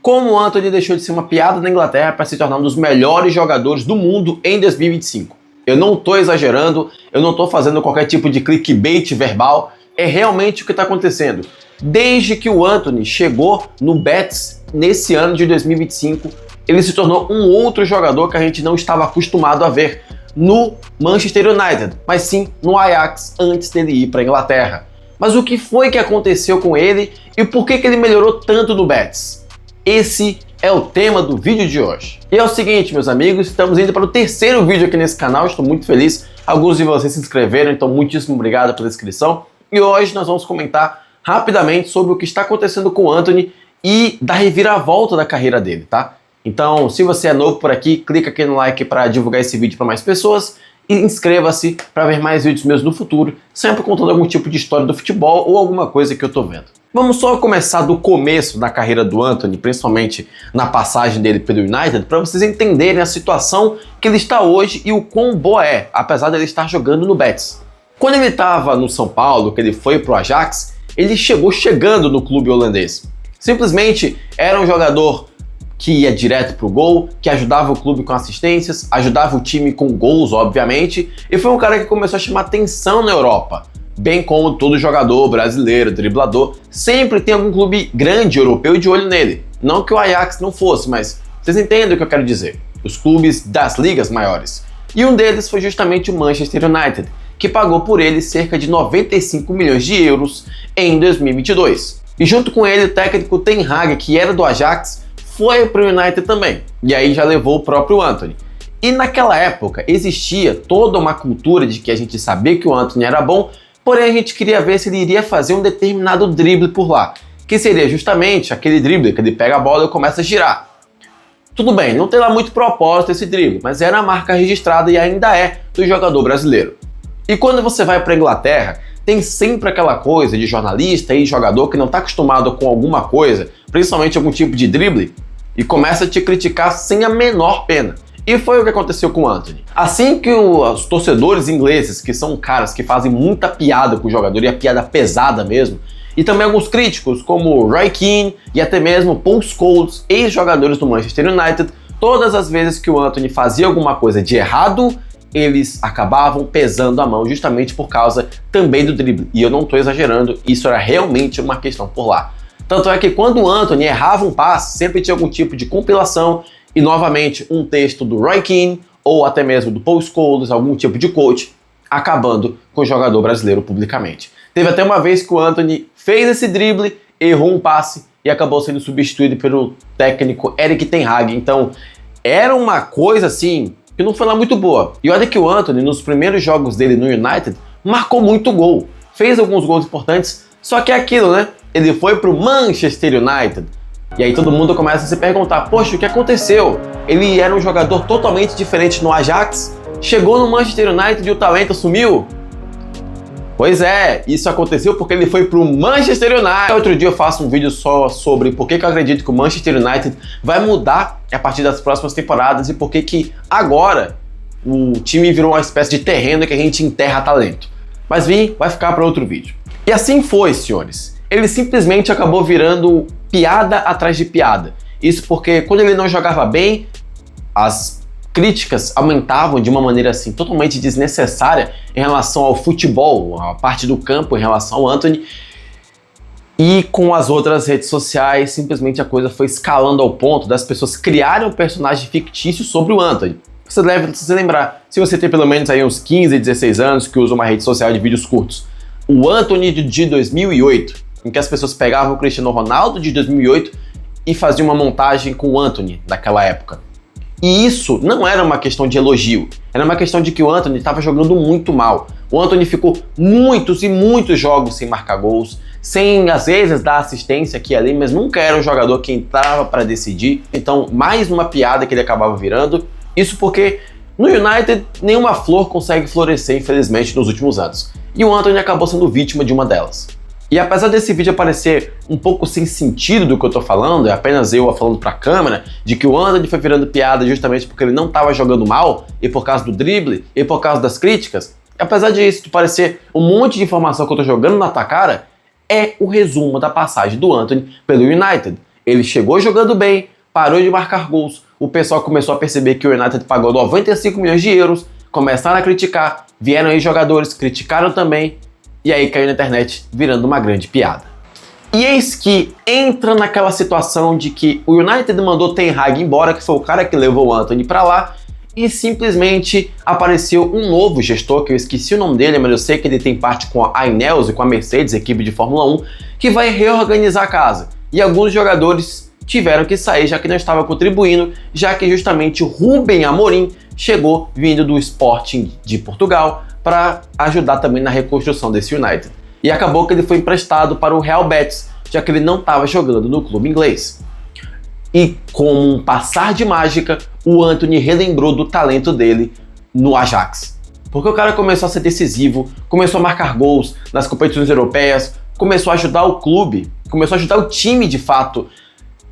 Como o Antony deixou de ser uma piada na Inglaterra para se tornar um dos melhores jogadores do mundo em 2025. Eu não estou exagerando, eu não estou fazendo qualquer tipo de clickbait verbal, é realmente o que está acontecendo. Desde que o Antony chegou no Betis nesse ano de 2025, ele se tornou um outro jogador que a gente não estava acostumado a ver no Manchester United, mas sim no Ajax antes dele ir para a Inglaterra. Mas o que foi que aconteceu com ele e por que ele melhorou tanto no Betis? Esse é o tema do vídeo de hoje. E é o seguinte, meus amigos, estamos indo para o terceiro vídeo aqui nesse canal, estou muito feliz. Alguns de vocês se inscreveram, então muitíssimo obrigado pela inscrição. E hoje nós vamos comentar rapidamente sobre o que está acontecendo com o Antony e da reviravolta da carreira dele, tá? Então, se você é novo por aqui, clica aqui no like para divulgar esse vídeo para mais pessoas e inscreva-se para ver mais vídeos meus no futuro, sempre contando algum tipo de história do futebol ou alguma coisa que eu tô vendo. Vamos só começar do começo da carreira do Antony, principalmente na passagem dele pelo United, para vocês entenderem a situação que ele está hoje e o quão boa é, apesar de ele estar jogando no Betis. Quando ele estava no São Paulo, que ele foi pro Ajax, ele chegou chegando no clube holandês. Simplesmente era um jogador que ia direto pro gol, que ajudava o clube com assistências, ajudava o time com gols, obviamente, e foi um cara que começou a chamar atenção na Europa. Bem como todo jogador brasileiro, driblador, sempre tem algum clube grande europeu de olho nele. Não que o Ajax não fosse, mas vocês entendem o que eu quero dizer. Os clubes das ligas maiores. E um deles foi justamente o Manchester United, que pagou por ele cerca de 95 milhões de euros em 2022. E junto com ele o técnico Ten Hag, que era do Ajax, foi para o United também. E aí já levou o próprio Antony. E naquela época existia toda uma cultura de que a gente sabia que o Antony era bom, porém a gente queria ver se ele iria fazer um determinado drible por lá, que seria justamente aquele drible que ele pega a bola e começa a girar. Tudo bem, não tem lá muito propósito esse drible, mas era a marca registrada e ainda é do jogador brasileiro. E quando você vai para a Inglaterra, tem sempre aquela coisa de jornalista e jogador que não está acostumado com alguma coisa, principalmente algum tipo de drible, e começa a te criticar sem a menor pena. E foi o que aconteceu com o Antony. Assim que os torcedores ingleses, que são caras que fazem muita piada com o jogador, e a piada pesada mesmo, e também alguns críticos, como Roy Keane e até mesmo Paul Scholes, ex-jogadores do Manchester United, todas as vezes que o Antony fazia alguma coisa de errado, eles acabavam pesando a mão justamente por causa também do drible. E eu não estou exagerando, isso era realmente uma questão por lá. Tanto é que quando o Antony errava um passe, sempre tinha algum tipo de compilação e novamente um texto do Roy Keane ou até mesmo do Paul Scholes, algum tipo de coach, acabando com o jogador brasileiro publicamente. Teve até uma vez que o Antony fez esse drible, errou um passe e acabou sendo substituído pelo técnico Erik Ten Hag. Então era uma coisa assim que não foi lá muito boa. E olha que o Antony, nos primeiros jogos dele no United, marcou muito gol. Fez alguns gols importantes, só que é aquilo, né? Ele foi pro Manchester United. E aí todo mundo começa a se perguntar, poxa, o que aconteceu? Ele era um jogador totalmente diferente no Ajax, chegou no Manchester United e o talento sumiu? Pois é, isso aconteceu porque ele foi pro Manchester United. Outro dia eu faço um vídeo só sobre por que eu acredito que o Manchester United vai mudar a partir das próximas temporadas e por que agora o time virou uma espécie de terreno que a gente enterra talento. Mas vai ficar para outro vídeo. E assim foi, senhores. Ele simplesmente acabou virando piada atrás de piada. Isso porque quando ele não jogava bem, as críticas aumentavam de uma maneira assim totalmente desnecessária em relação ao futebol, a parte do campo em relação ao Antony. E com as outras redes sociais, simplesmente a coisa foi escalando ao ponto das pessoas criarem um personagem fictício sobre o Antony. Você deve se lembrar, se você tem pelo menos aí uns 15, 16 anos que usa uma rede social de vídeos curtos, o Antony de 2008, em que as pessoas pegavam o Cristiano Ronaldo de 2008 e faziam uma montagem com o Antony daquela época. E isso não era uma questão de elogio, era uma questão de que o Antony estava jogando muito mal. O Antony ficou muitos e muitos jogos sem marcar gols, sem às vezes dar assistência aqui e ali, mas nunca era um jogador que entrava para decidir. Então, mais uma piada que ele acabava virando. Isso porque no United nenhuma flor consegue florescer, infelizmente, nos últimos anos. E o Antony acabou sendo vítima de uma delas. E apesar desse vídeo parecer um pouco sem sentido do que eu tô falando, é apenas eu falando pra câmera, de que o Antony foi virando piada justamente porque ele não tava jogando mal, e por causa do drible, e por causa das críticas, apesar disso parecer um monte de informação que eu tô jogando na tua cara, é o resumo da passagem do Antony pelo United. Ele chegou jogando bem, parou de marcar gols, o pessoal começou a perceber que o United pagou 95 milhões de euros, começaram a criticar, vieram aí jogadores, criticaram também, e aí caiu na internet virando uma grande piada. E eis que entra naquela situação de que o United mandou Ten Hag embora, que foi o cara que levou o Antony pra lá, e simplesmente apareceu um novo gestor, que eu esqueci o nome dele, mas eu sei que ele tem parte com a Ineos e com a Mercedes, equipe de Fórmula 1, que vai reorganizar a casa. E alguns jogadores tiveram que sair, já que não estava contribuindo, já que justamente o Rubem Amorim chegou vindo do Sporting de Portugal para ajudar também na reconstrução desse United. E acabou que ele foi emprestado para o Real Betis, já que ele não estava jogando no clube inglês. E como um passar de mágica, o Antony relembrou do talento dele no Ajax. Porque o cara começou a ser decisivo, começou a marcar gols nas competições europeias, começou a ajudar o clube, começou a ajudar o time de fato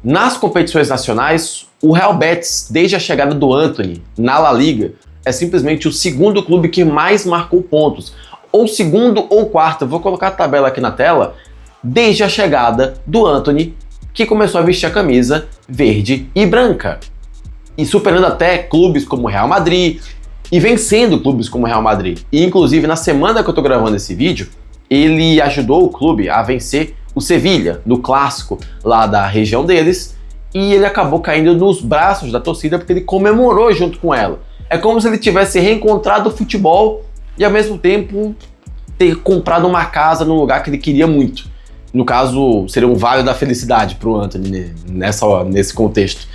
nas competições nacionais. O Real Betis, desde a chegada do Antony na La Liga, é simplesmente o segundo clube que mais marcou pontos. Ou segundo ou quarto, vou colocar a tabela aqui na tela, desde a chegada do Antony, que começou a vestir a camisa verde e branca. E superando até clubes como o Real Madrid, e vencendo clubes como o Real Madrid. E inclusive na semana que eu tô gravando esse vídeo, ele ajudou o clube a vencer o Sevilla, no clássico lá da região deles, e ele acabou caindo nos braços da torcida porque ele comemorou junto com ela. É como se ele tivesse reencontrado o futebol e ao mesmo tempo ter comprado uma casa num lugar que ele queria muito. No caso, seria um vale da felicidade pro Antony nesse contexto.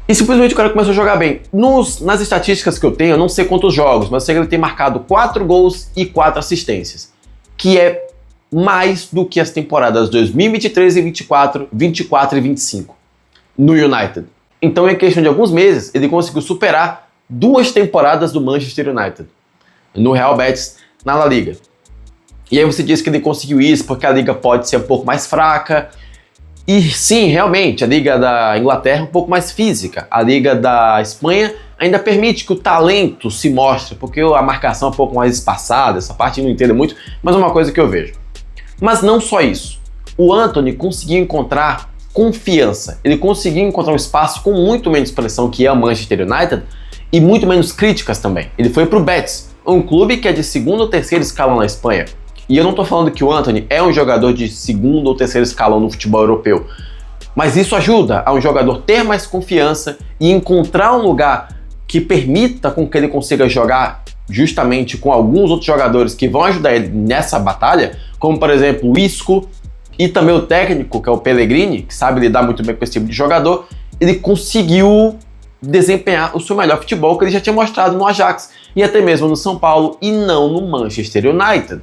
E simplesmente o cara começou a jogar bem. Nas estatísticas que eu tenho, eu não sei quantos jogos, mas eu sei que ele tem marcado 4 gols e 4 assistências, que é mais do que as temporadas 2023 e 24, 24 e 25 no United. Então, em questão de alguns meses, ele conseguiu superar 2 temporadas do Manchester United no Real Betis na La Liga. E aí você diz que ele conseguiu isso porque a liga pode ser um pouco mais fraca. E sim, realmente, a liga da Inglaterra é um pouco mais física. A liga da Espanha ainda permite que o talento se mostre, porque a marcação é um pouco mais espaçada, essa parte eu não entendo muito, mas é uma coisa que eu vejo. Mas não só isso. O Antony conseguiu encontrar confiança. Ele conseguiu encontrar um espaço com muito menos pressão, que é o Manchester United, e muito menos críticas também. Ele foi pro Betis, um clube que é de segundo ou terceiro escalão na Espanha. E eu não tô falando que o Antony é um jogador de segundo ou terceiro escalão no futebol europeu, mas isso ajuda a um jogador ter mais confiança e encontrar um lugar que permita com que ele consiga jogar justamente com alguns outros jogadores que vão ajudar ele nessa batalha, como por exemplo o Isco e também o técnico, que é o Pellegrini, que sabe lidar muito bem com esse tipo de jogador. Ele conseguiu desempenhar o seu melhor futebol que ele já tinha mostrado no Ajax e até mesmo no São Paulo e não no Manchester United.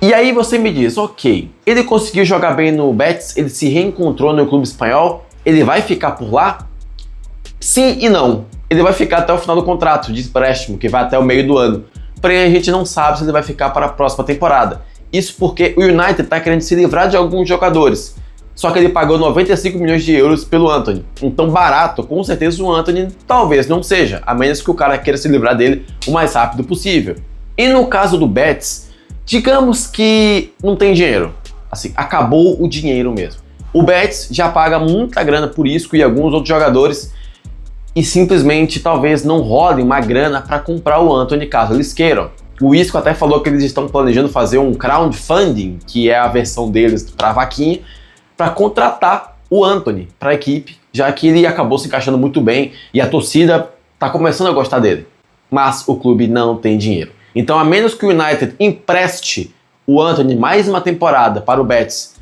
E aí você me diz, ok, ele conseguiu jogar bem no Betis, ele se reencontrou no clube espanhol, ele vai ficar por lá? Sim e não. Ele vai ficar até o final do contrato de empréstimo, que vai até o meio do ano. Porém, a gente não sabe se ele vai ficar para a próxima temporada. Isso porque o United está querendo se livrar de alguns jogadores. Só que ele pagou 95 milhões de euros pelo Antony. Então barato, com certeza o Antony talvez não seja, a menos que o cara queira se livrar dele o mais rápido possível. E no caso do Betis, digamos que não tem dinheiro. Assim, acabou o dinheiro mesmo. O Betis já paga muita grana por Isco e alguns outros jogadores e simplesmente talvez não role uma grana para comprar o Antony caso eles queiram. O Isco até falou que eles estão planejando fazer um crowdfunding, que é a versão deles para a vaquinha, para contratar o Antony para a equipe, já que ele acabou se encaixando muito bem e a torcida está começando a gostar dele. Mas o clube não tem dinheiro. Então, a menos que o United empreste o Antony mais uma temporada para o Betis,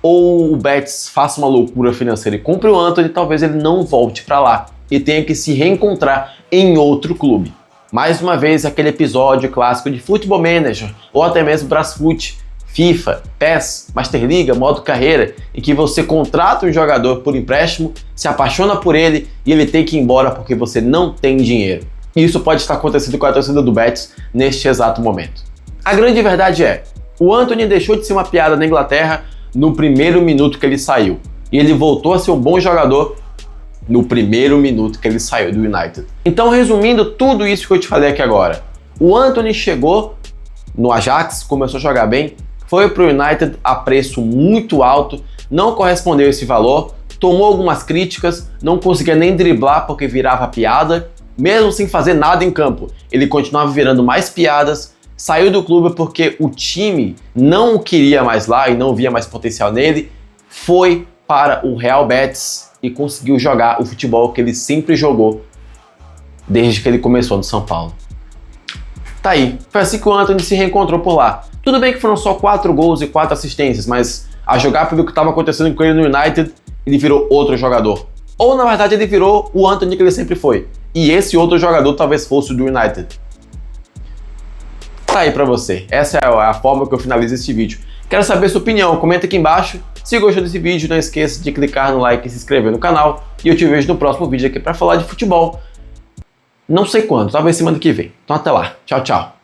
ou o Betis faça uma loucura financeira e compre o Antony, talvez ele não volte para lá e tenha que se reencontrar em outro clube. Mais uma vez, aquele episódio clássico de Football Manager, ou até mesmo Brasfoot, FIFA, PES, Master Liga, modo carreira, em que você contrata um jogador por empréstimo, se apaixona por ele e ele tem que ir embora porque você não tem dinheiro. E isso pode estar acontecendo com a torcida do Betis neste exato momento. A grande verdade é, o Antony deixou de ser uma piada na Inglaterra no primeiro minuto que ele saiu. E ele voltou a ser um bom jogador no primeiro minuto que ele saiu do United. Então, resumindo tudo isso que eu te falei aqui agora, o Antony chegou no Ajax, começou a jogar bem, foi para o United a preço muito alto, não correspondeu a esse valor, tomou algumas críticas, não conseguia nem driblar porque virava piada, mesmo sem fazer nada em campo. Ele continuava virando mais piadas, saiu do clube porque o time não o queria mais lá e não via mais potencial nele, foi para o Real Betis e conseguiu jogar o futebol que ele sempre jogou desde que ele começou no São Paulo. Tá aí, foi assim que o Antony se reencontrou por lá. Tudo bem que foram só 4 gols e 4 assistências, mas a jogar pelo que estava acontecendo com ele no United, ele virou outro jogador. Ou na verdade ele virou o Antony que ele sempre foi. E esse outro jogador talvez fosse o do United. Tá aí pra você. Essa é a forma que eu finalizo esse vídeo. Quero saber sua opinião, comenta aqui embaixo. Se gostou desse vídeo, não esqueça de clicar no like e se inscrever no canal. E eu te vejo no próximo vídeo aqui pra falar de futebol. Não sei quando, talvez semana que vem. Então até lá. Tchau, tchau.